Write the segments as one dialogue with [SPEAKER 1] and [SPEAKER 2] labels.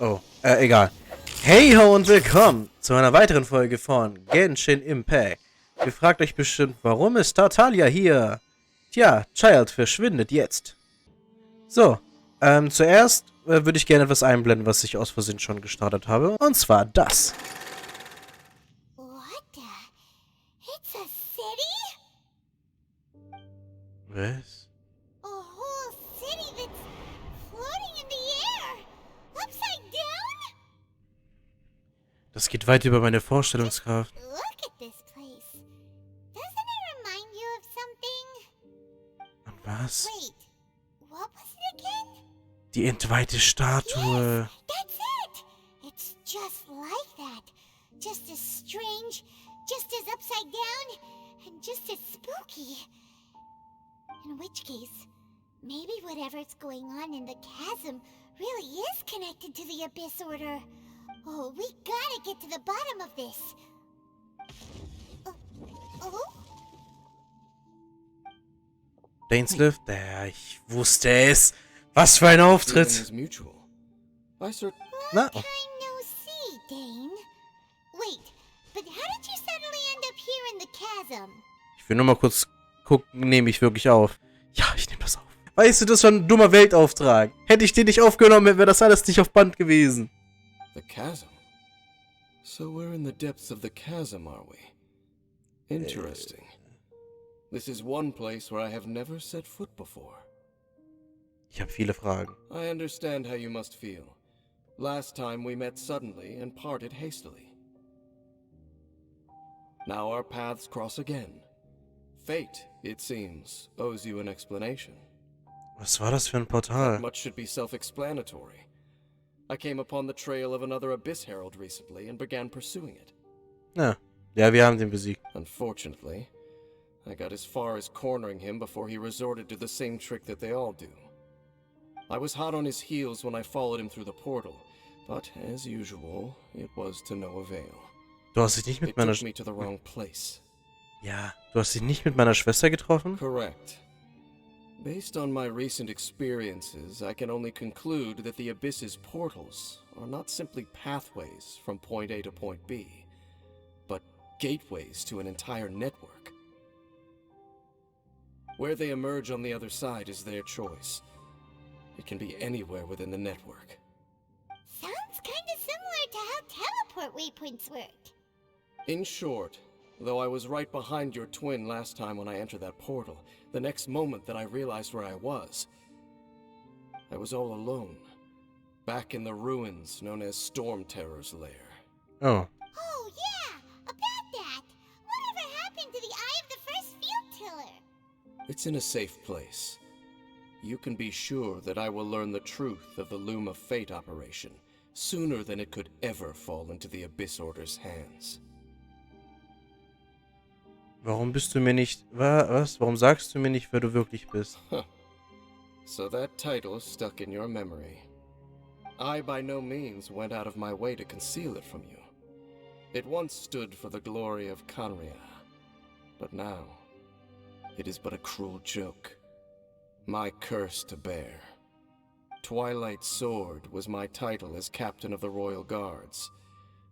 [SPEAKER 1] Oh, egal. Hey ho und willkommen zu einer weiteren Folge von Genshin Impact. Ihr fragt euch bestimmt, warum ist Tartaglia hier? Tja, Child verschwindet jetzt. So, zuerst würde ich gerne etwas einblenden, was ich aus Versehen schon gestartet habe. Und zwar das.
[SPEAKER 2] What the? It's a city?
[SPEAKER 1] Was?
[SPEAKER 2] A whole city that's floating in the air? Upside down?
[SPEAKER 1] Das geht weit über meine Vorstellungskraft.
[SPEAKER 2] Look at this place. Doesn't it remind you of something?
[SPEAKER 1] Und was?
[SPEAKER 2] Wait, what was it again?
[SPEAKER 1] Die entweihte Statue.
[SPEAKER 2] Yes, that's it! It's just like that. Just as strange, just as upside down, and just as spooky. In which case, maybe whatever's going on in the chasm really is connected to the Abyss Order. Oh, we gotta get to the bottom of this. Oh?
[SPEAKER 1] Dainslift? Ja, ich wusste es. Was für ein Auftritt. Na?
[SPEAKER 2] Long time no see, Dane. Wait, but how did you suddenly end up here in the chasm?
[SPEAKER 1] Ich will nur mal kurz gucken, nehme ich wirklich auf. Ja, ich nehme das auf. Weißt du, das war ein dummer Weltauftrag. Hätte ich den nicht aufgenommen, wäre das alles nicht auf Band gewesen.
[SPEAKER 3] The chasm? So we're in the depths of the chasm, are we? Interesting. This is one place where I have never set foot before.
[SPEAKER 1] Ich habe viele Fragen.
[SPEAKER 3] I understand how you must feel. Last time we met suddenly and parted hastily. Now our paths cross again. Fate, it seems, owes you an explanation.
[SPEAKER 1] Was war das für ein Portal?
[SPEAKER 3] Much should be self-explanatory. I came upon the trail of another Abyss Herald recently and began pursuing it.
[SPEAKER 1] Ja, wir haben den besiegt.
[SPEAKER 3] Unfortunately, I got as far as cornering him before he resorted to the same trick that they all do. I was hot on his heels when I followed him through the portal, but as usual, it was to no avail.
[SPEAKER 1] Du hast dich nicht mit meiner...
[SPEAKER 3] It took me to the wrong place.
[SPEAKER 1] Ja, du hast dich nicht mit meiner Schwester getroffen?
[SPEAKER 3] Correct. Based on my recent experiences, I can only conclude that the Abyss's portals are not simply pathways from point A to point B, but gateways to an entire network. Where they emerge on the other side is their choice. It can be anywhere within the network.
[SPEAKER 2] Sounds kinda similar to how teleport waypoints work.
[SPEAKER 3] In short, though I was right behind your twin last time when I entered that portal, the next moment that I realized where I was all alone, back in the ruins known as Storm Terror's lair.
[SPEAKER 1] Oh.
[SPEAKER 2] Oh yeah, about that. Whatever happened to the Eye of the First Field Tiller?
[SPEAKER 3] It's in a safe place. You can be sure that I will learn the truth of the Loom of Fate operation sooner than it could ever fall into the Abyss Order's hands.
[SPEAKER 1] Warum bist du mir nicht... Was? Warum sagst du mir nicht, wer du wirklich bist?
[SPEAKER 3] So that title stuck in your memory. I by no means went out of my way to conceal it from you. It once stood for the glory of Kanria, but now it is but a cruel joke. My curse to bear. Twilight Sword was my title as captain of the Royal Guards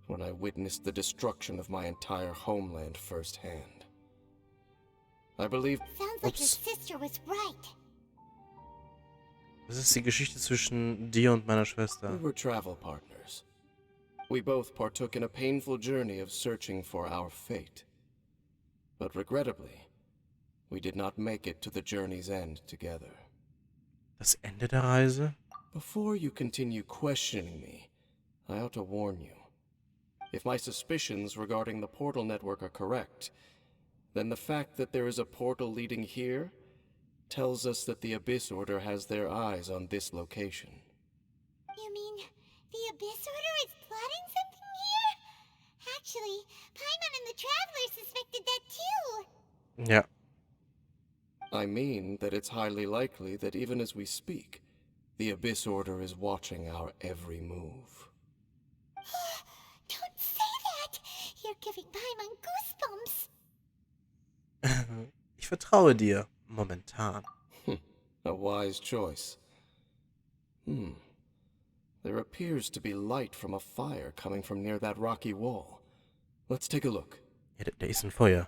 [SPEAKER 3] when I witnessed the destruction of my entire homeland firsthand. I believe...
[SPEAKER 2] Sounds like your sister was right.
[SPEAKER 1] Das ist die Geschichte zwischen dir und meiner Schwester.
[SPEAKER 3] We were travel partners. We both partook in a painful journey of searching for our fate. But regrettably, we did not make it to the journey's end together.
[SPEAKER 1] Das Ende der Reise?
[SPEAKER 3] Before you continue questioning me, I ought to warn you. If my suspicions regarding the portal network are correct, then the fact that there is a portal leading here tells us that the Abyss Order has their eyes on this location.
[SPEAKER 2] You mean the Abyss Order is plotting something here? Actually, Paimon and the Traveler suspected that too.
[SPEAKER 1] Ja.
[SPEAKER 3] I mean that it's highly likely that even as we speak, the Abyss Order is watching our every move.
[SPEAKER 2] Don't say that! You're giving Paimon goosebumps.
[SPEAKER 1] Ich vertraue dir. Momentan.
[SPEAKER 3] A wise choice. There appears to be light from a fire coming from near that rocky wall. Let's take a look.
[SPEAKER 1] Ja, da ist ein Feuer.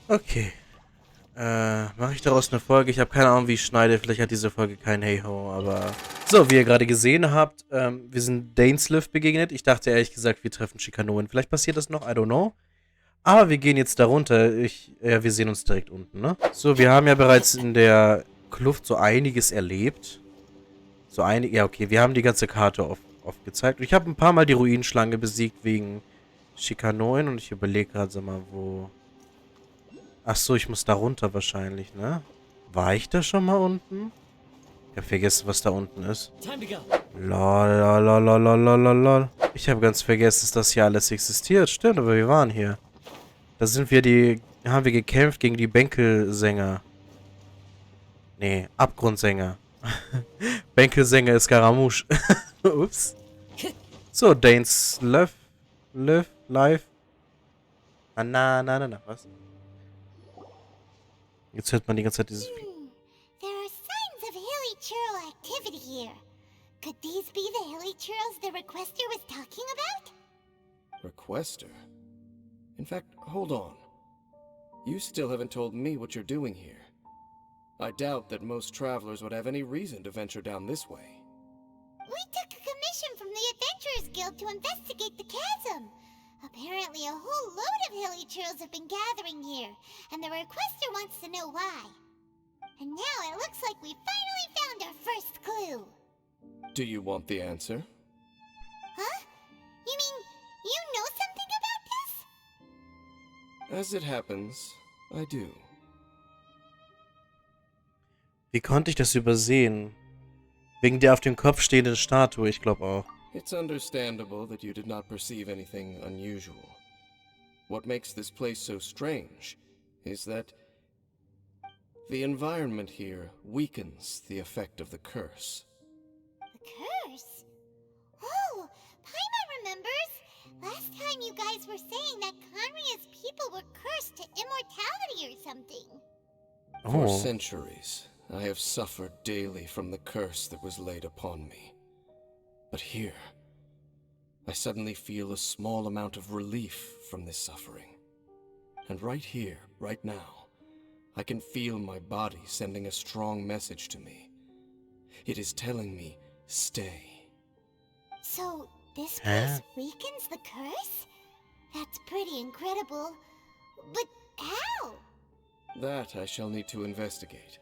[SPEAKER 1] Okay. Mache ich daraus eine Folge? Ich habe keine Ahnung, wie ich schneide. Vielleicht hat diese Folge kein Heyhoo, aber... So, wie ihr gerade gesehen habt, wir sind Dainsliff begegnet. Ich dachte ehrlich gesagt, wir treffen Schikanoen. Vielleicht passiert das noch, I don't know. Aber wir gehen jetzt da runter. Ja, wir sehen uns direkt unten, ne? So, wir haben ja bereits in der Kluft so einiges erlebt. Ja, okay, wir haben die ganze Karte aufgezeigt. Und ich habe ein paar Mal die Ruinenschlange besiegt wegen Schikanoen. Und ich überlege gerade, sag mal, wo... Ach so, ich muss da runter wahrscheinlich, ne? War ich da schon mal unten? Ich habe vergessen, was da unten ist. Lol. Ich habe ganz vergessen, dass das hier alles existiert. Stimmt, aber wir waren hier. Da haben wir gekämpft gegen die Bänkelsänger. Nee, Abgrundsänger. Bänkelsänger ist Scaramouche. Ups. So, Dainsliff. Live. Was? Jetzt hört man die ganze Zeit dieses...
[SPEAKER 2] There are signs of hilichurl activity here. Could these be the hilichurls the requester was talking about?
[SPEAKER 3] Requester? In fact, hold on. You still haven't told me what you're doing here. I doubt that most travelers would have any reason to venture down this way.
[SPEAKER 2] We took a commission from the Adventurers Guild to investigate the chasm. Apparently a whole load of hilichurls have been gathering here, and the requester wants to know why. And now it looks like we finally found our first clue.
[SPEAKER 3] Do you want the answer?
[SPEAKER 2] Huh? You mean you know something about this?
[SPEAKER 3] As it happens, I do.
[SPEAKER 1] Wie konnte ich das übersehen? Wegen der auf dem Kopf stehenden Statue, ich glaube auch.
[SPEAKER 3] It's understandable that you did not perceive anything unusual. What makes this place so strange is that the environment here weakens the effect of the curse.
[SPEAKER 2] The curse? Oh, Paimon remembers. Last time you guys were saying that Conria's people were cursed to immortality or something.
[SPEAKER 3] For centuries, I have suffered daily from the curse that was laid upon me. But here, I suddenly feel a small amount of relief from this suffering. And right here, right now, I can feel my body sending a strong message to me. It is telling me, stay.
[SPEAKER 2] So, this place weakens the curse? That's pretty incredible. But how?
[SPEAKER 3] That I shall need to investigate.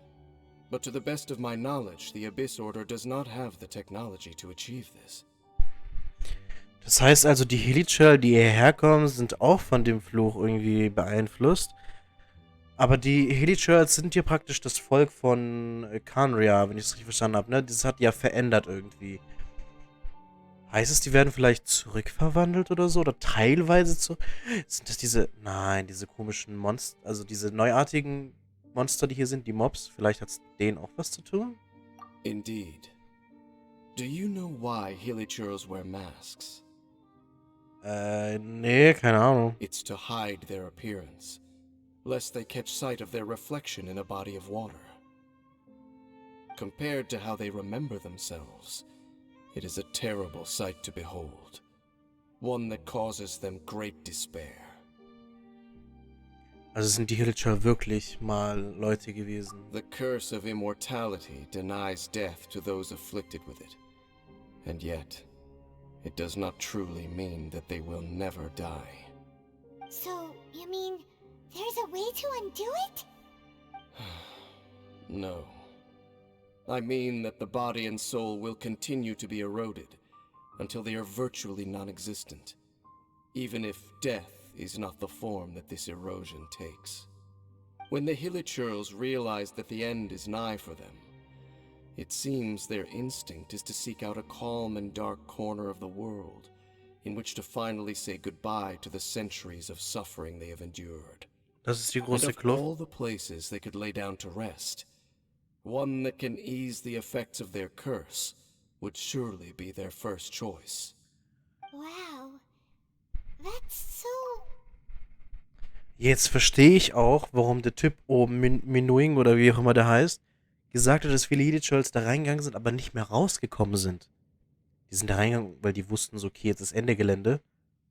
[SPEAKER 3] But to the best of my knowledge, the Abyss Order does not have the technology to achieve this.
[SPEAKER 1] Das heißt also, die hilichurl, die hierher kommen, sind auch von dem Fluch irgendwie beeinflusst. Aber die hilichurls sind hier praktisch das Volk von Conria, wenn ich es richtig verstanden habe, ne? Das hat ja verändert irgendwie. Heißt es, die werden vielleicht zurückverwandelt oder so? Oder teilweise Sind das diese komischen Monster, also diese neuartigen Monster, die hier sind, die Mobs? Vielleicht hat es denen auch was zu tun?
[SPEAKER 3] Indeed. Do you know why hilichurls wear masks?
[SPEAKER 1] Nee, keine Ahnung.
[SPEAKER 3] It's to hide their appearance, lest they catch sight of their reflection in a body of water. Compared to how they remember themselves, it is a terrible sight to behold. One that causes them great despair.
[SPEAKER 1] Also sind die hilichurl wirklich mal Leute gewesen.
[SPEAKER 3] The curse of immortality denies death to those afflicted with it. And yet, it does not truly mean that they will never die.
[SPEAKER 2] So, you mean there's a way to undo it?
[SPEAKER 3] No. I mean that the body and soul will continue to be eroded until they are virtually non-existent, even if death is not the form that this erosion takes. When the hilichurls realize that the end is nigh for them, it seems their instinct is to seek out a calm and dark corner of the world in which to finally say goodbye to the centuries of suffering they have endured.
[SPEAKER 1] Das ist die
[SPEAKER 3] And
[SPEAKER 1] große
[SPEAKER 3] of
[SPEAKER 1] Kluft.
[SPEAKER 3] all the places they could lay down to rest, one that can ease the effects of their curse would surely be their first choice.
[SPEAKER 2] Wow. That's so...
[SPEAKER 1] Jetzt verstehe ich auch, warum der Typ oben, Minuing oder wie auch immer der heißt, gesagt hat, dass viele Jedi-Trolls da reingegangen sind, aber nicht mehr rausgekommen sind. Die sind da reingegangen, weil die wussten so, okay, jetzt ist Ende Gelände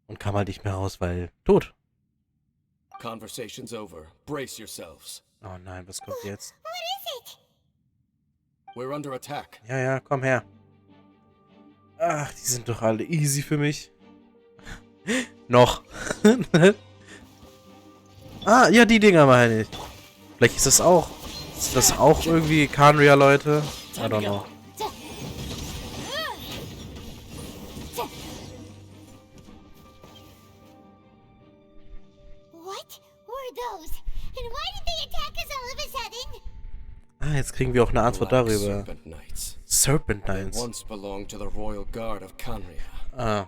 [SPEAKER 1] und kam halt nicht mehr raus, weil tot.
[SPEAKER 3] Conversation's over. Brace yourselves.
[SPEAKER 1] Oh nein, was kommt jetzt?
[SPEAKER 2] What is it?
[SPEAKER 3] We're under attack.
[SPEAKER 1] Ja, ja, komm her. Ach, die sind doch alle easy für mich. Noch. Ah, ja, die Dinger meine ich. Vielleicht ist das auch. Ist das auch irgendwie Kanria, Leute? I don't know.
[SPEAKER 2] What were those? And why did they attack us all of a sudden?
[SPEAKER 1] Ah, jetzt kriegen wir auch eine Antwort
[SPEAKER 3] Black
[SPEAKER 1] darüber.
[SPEAKER 3] Serpent Knights.
[SPEAKER 1] Serpent
[SPEAKER 3] They
[SPEAKER 1] Knights.
[SPEAKER 3] once belonged to the Royal Guard of Kanria.
[SPEAKER 1] Ah,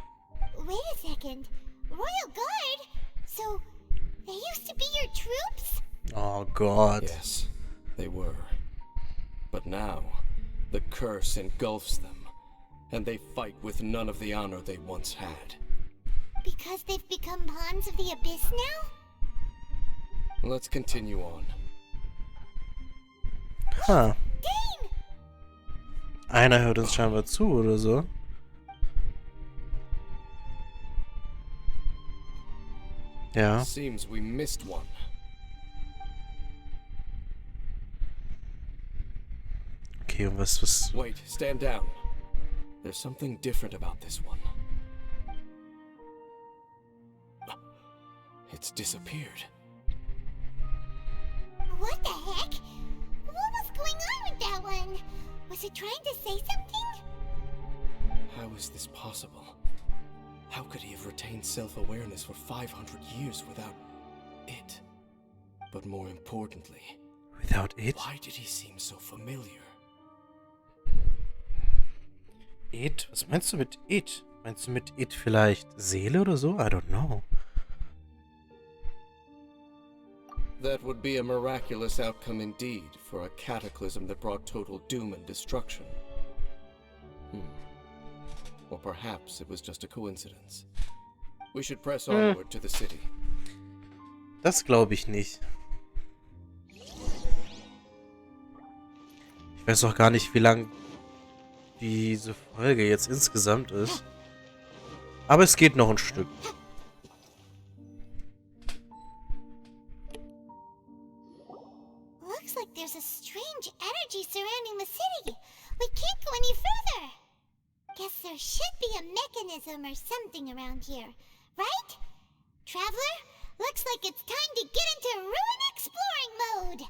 [SPEAKER 2] Wait a second. Royal Guard? So, they used to be your troops?
[SPEAKER 1] oh Gott.
[SPEAKER 3] Yes, they were. But now, the curse engulfs them, and they fight with none of the honor they once had.
[SPEAKER 2] Because they've become pawns of the Abyss now?
[SPEAKER 3] Let's continue on.
[SPEAKER 1] Ha.
[SPEAKER 2] Dang!
[SPEAKER 1] Einer hört uns scheinbar zu oder so. Ja.
[SPEAKER 3] Seems we missed one.
[SPEAKER 1] Okay, und was...
[SPEAKER 3] Wait, stand down. There's something different about this one. It's disappeared.
[SPEAKER 2] What the heck? What was going on with that one? Was it trying to say something?
[SPEAKER 3] How is this possible? How could he have retained self-awareness for 500 years without it? But more importantly,
[SPEAKER 1] Without it?
[SPEAKER 3] why did he seem so familiar?
[SPEAKER 1] It? Was meinst du mit it? Meinst du mit it vielleicht Seele oder so? I don't know.
[SPEAKER 3] That would be a miraculous outcome indeed for a cataclysm that brought total doom and destruction. Or perhaps it was just a coincidence. We should press onward to the city.
[SPEAKER 1] Das glaube ich nicht. Ich weiß auch gar nicht, wie lang diese Folge jetzt insgesamt ist. Aber es geht noch ein Stück.
[SPEAKER 2] Looks like there's a strange energy surrounding the city. We can't go any further. Guess there should be a mechanism or something around here, right? Traveler, looks like it's time to get into ruin exploring mode.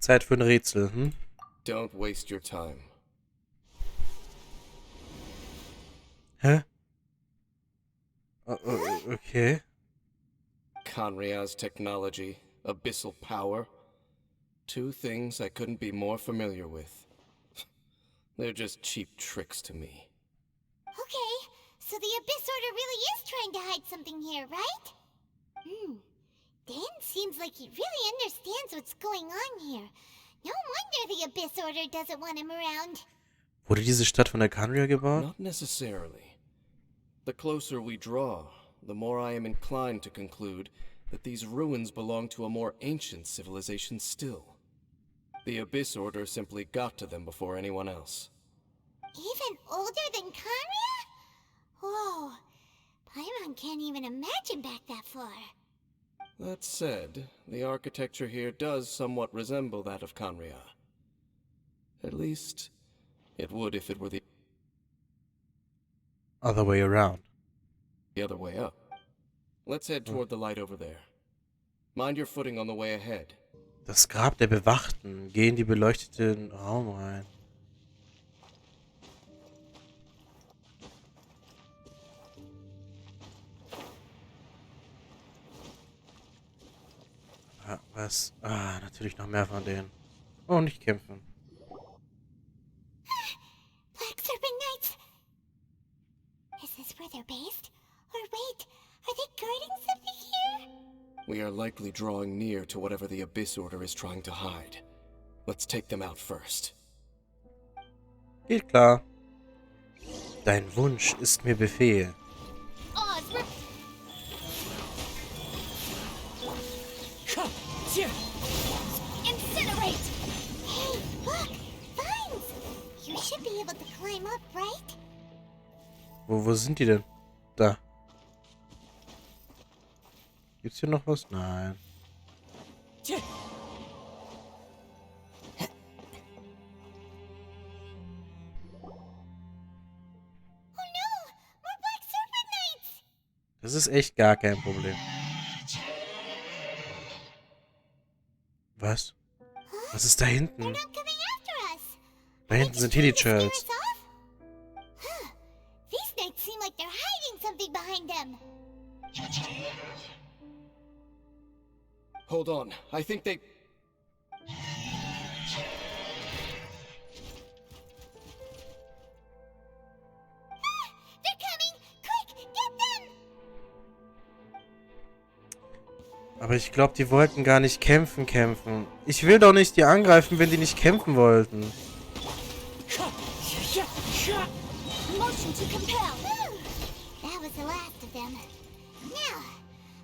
[SPEAKER 1] Zeit für ein Rätsel, hm?
[SPEAKER 3] Don't waste your time.
[SPEAKER 1] Hä? Okay.
[SPEAKER 3] Kanria's technology, abyssal power. Two things I couldn't be more familiar with. They're just cheap tricks to me.
[SPEAKER 2] Okay, so the Abyss Order really is trying to hide something here, right? Dan seems like he really understands what's going on here. No wonder the Abyss Order doesn't want him around.
[SPEAKER 1] Wurde diese Stadt von der Kanria gebaut?
[SPEAKER 3] Not necessarily. The closer we draw, the more I am inclined to conclude that these ruins belong to a more ancient civilization still. The Abyss Order simply got to them before anyone else.
[SPEAKER 2] Even older than Kanria? Whoa, Paimon can't even imagine back that far.
[SPEAKER 3] That said, the architecture here does somewhat resemble that of Kanria. At least, it would if it were the
[SPEAKER 1] Other way around.
[SPEAKER 3] other way up. Let's head toward the light over there. Mind your footing on the way ahead.
[SPEAKER 1] Das Grab der Bewachten. Geh in die beleuchteten Raum rein. Ah, was? Ah, natürlich noch mehr von denen. Oh, nicht kämpfen.
[SPEAKER 2] Black Serpent Knights! Is this where they're based? Or wait, are they guarding something here?
[SPEAKER 3] We are likely drawing near to whatever the Abyss Order is trying to hide. Let's take them out first.
[SPEAKER 1] Geht klar. Dein Wunsch ist mir Befehl.
[SPEAKER 2] Incinerate! Hey, climb up, right?
[SPEAKER 1] Wo sind die denn? Da. Gibt's hier noch was? Nein.
[SPEAKER 2] Oh no! More Black Serpent Knights!
[SPEAKER 1] Das ist echt gar kein Problem. Was? Was ist da
[SPEAKER 2] They're
[SPEAKER 1] hinten?
[SPEAKER 2] not coming after us!
[SPEAKER 1] Da hinten sind Heli-Churls.
[SPEAKER 2] Huh. These knights seem like they're hiding something behind them.
[SPEAKER 3] Hold on, I think they...
[SPEAKER 2] They're coming! Quick, get them!
[SPEAKER 1] Aber ich glaube, die wollten gar nicht kämpfen. Ich will doch nicht die angreifen, wenn die nicht kämpfen wollten.
[SPEAKER 2] Motion to compel. That was the last of them. Now,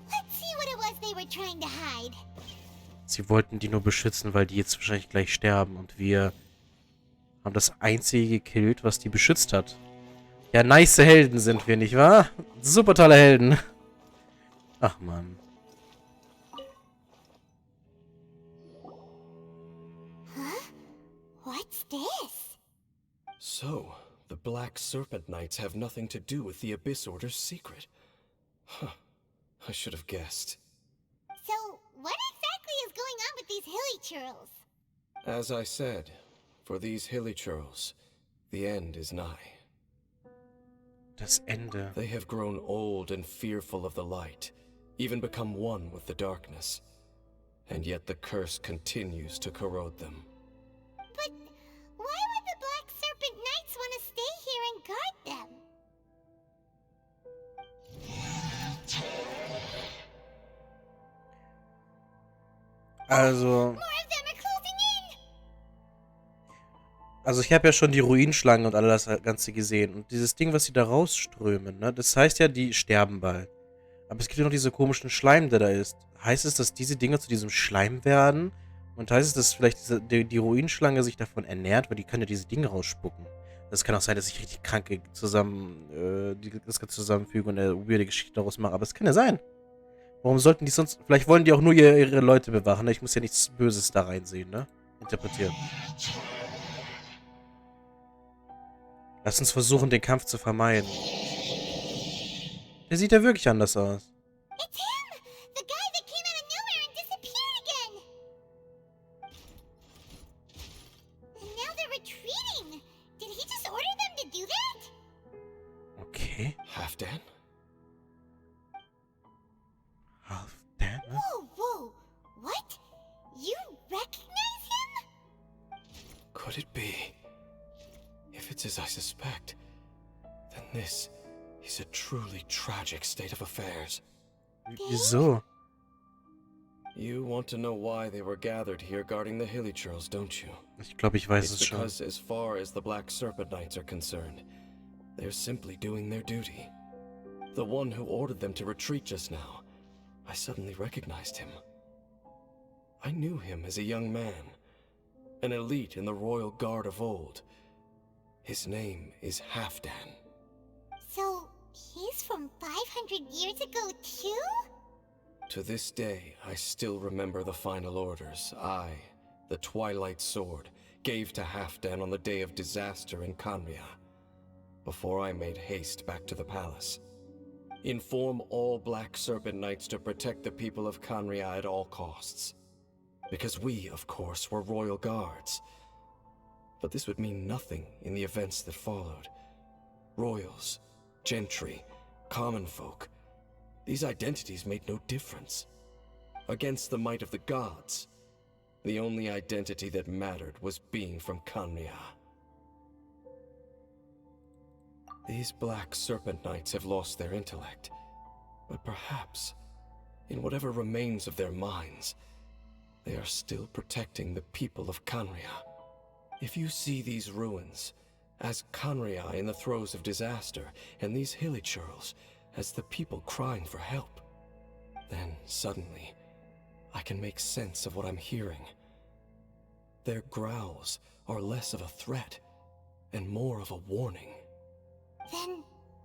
[SPEAKER 2] let's see what it was they were trying to hide.
[SPEAKER 1] Sie wollten die nur beschützen, weil die jetzt wahrscheinlich gleich sterben. Und wir haben das Einzige gekillt, was die beschützt hat. Ja, nice Helden sind wir, nicht wahr? Super tolle Helden. Ach, Mann.
[SPEAKER 2] What's this?
[SPEAKER 3] So, the Black Serpent Knights have nothing to do with the Abyss Order's secret. Huh. I should have guessed.
[SPEAKER 2] So, what exactly is going on with these hilly churls?
[SPEAKER 3] As I said, for these hilly churls, the end is nigh.
[SPEAKER 1] Das Ende.
[SPEAKER 3] They have grown old and fearful of the light, even become one with the darkness. And yet the curse continues to corrode them.
[SPEAKER 2] But why would the Black Serpent Knights want to stay here and guard them?
[SPEAKER 1] Also...
[SPEAKER 2] More of them are closing in!
[SPEAKER 1] Also ich habe ja schon die Ruinenschlangen und all das Ganze gesehen. Und dieses Ding, was sie da rausströmen, ne, das heißt ja, die sterben bald. Aber es gibt ja noch diese komischen Schleim, der da ist. Heißt es, dass diese Dinger zu diesem Schleim werden? Und heißt es, dass vielleicht die Ruinenschlange sich davon ernährt? Weil die kann ja diese Dinge rausspucken. Das kann auch sein, dass ich richtig kranke das Ganze zusammenfüge und eine weirde Geschichte daraus mache. Aber es kann ja sein. Warum sollten die sonst... Vielleicht wollen die auch nur ihre Leute bewachen. Ne? Ich muss ja nichts Böses da reinsehen, ne? Interpretieren. Lass uns versuchen, den Kampf zu vermeiden. Der sieht ja wirklich anders aus.
[SPEAKER 2] It's him! The guy that came out of nowhere and disappeared again! And now they're retreating! Did he just order them to do that?
[SPEAKER 1] Okay.
[SPEAKER 3] Halfdan?
[SPEAKER 1] Halfdan? Ne?
[SPEAKER 2] Whoa, whoa! What? You recognize him?
[SPEAKER 3] Could it be? If it's as I suspect, then this is a truly tragic state of affairs.
[SPEAKER 1] Wieso?
[SPEAKER 3] You want to know why they were gathered here guarding the hilly churls, don't you?
[SPEAKER 1] Ich glaube, ich weiß
[SPEAKER 3] It's
[SPEAKER 1] es schon.
[SPEAKER 3] because as far as the Black Serpent Knights are concerned, they're simply doing their duty. The one who ordered them to retreat just now, I suddenly recognized him. I knew him as a young man, an elite in the royal guard of old. His name is Halfdan.
[SPEAKER 2] So, he's from 500 years ago too?
[SPEAKER 3] To this day, I still remember the final orders I, the Twilight Sword, gave to Halfdan on the day of disaster in Khanria, before I made haste back to the palace. Inform all Black Serpent Knights to protect the people of Khanria at all costs. Because we, of course, were royal guards. But this would mean nothing in the events that followed. Royals, gentry, common folk. These identities made no difference. Against the might of the gods, the only identity that mattered was being from Khanria. These Black Serpent Knights have lost their intellect, but perhaps, in whatever remains of their minds, they are still protecting the people of Khanria. If you see these ruins as Khanria in the throes of disaster, and these hilly churls as the people crying for help, then suddenly I can make sense of what I'm hearing. Their growls are less of a threat, and more of a warning.
[SPEAKER 2] Then,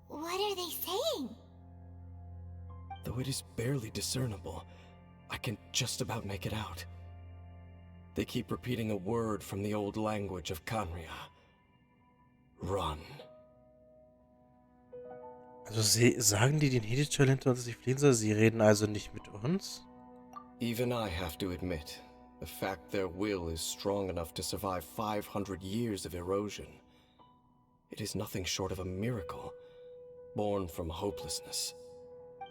[SPEAKER 2] what are they saying?
[SPEAKER 3] Though it is barely discernible, I can just about make it out. They keep repeating a word from the old language of Khaenri'ah. Run.
[SPEAKER 1] Also sagen die den Hedisch-Talenten, dass sie fliehen sollen? Sie reden also nicht mit uns?
[SPEAKER 3] Even I have to admit, the fact their will is strong enough to survive 500 years of erosion. It is nothing short of a miracle, born from hopelessness.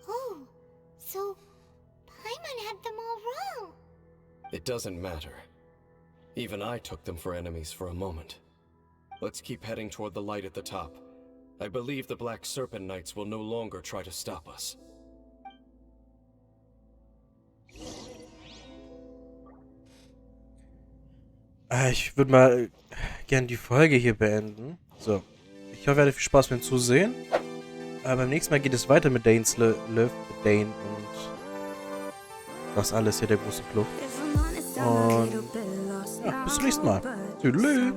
[SPEAKER 2] Oh, so Paimon had them all wrong.
[SPEAKER 3] It doesn't matter. Even I took them for enemies for a moment. Let's keep heading toward the light at the top. I believe the Black Serpent Knights will no longer try to stop us.
[SPEAKER 1] Ich würde mal gern die Folge hier beenden. So. Ich hoffe, ihr hattet viel Spaß beim Zusehen. Beim nächsten Mal geht es weiter mit Danes Lift, mit Dane und das alles hier, der große Kluft. Und ja, bis zum nächsten Mal. Tschüss.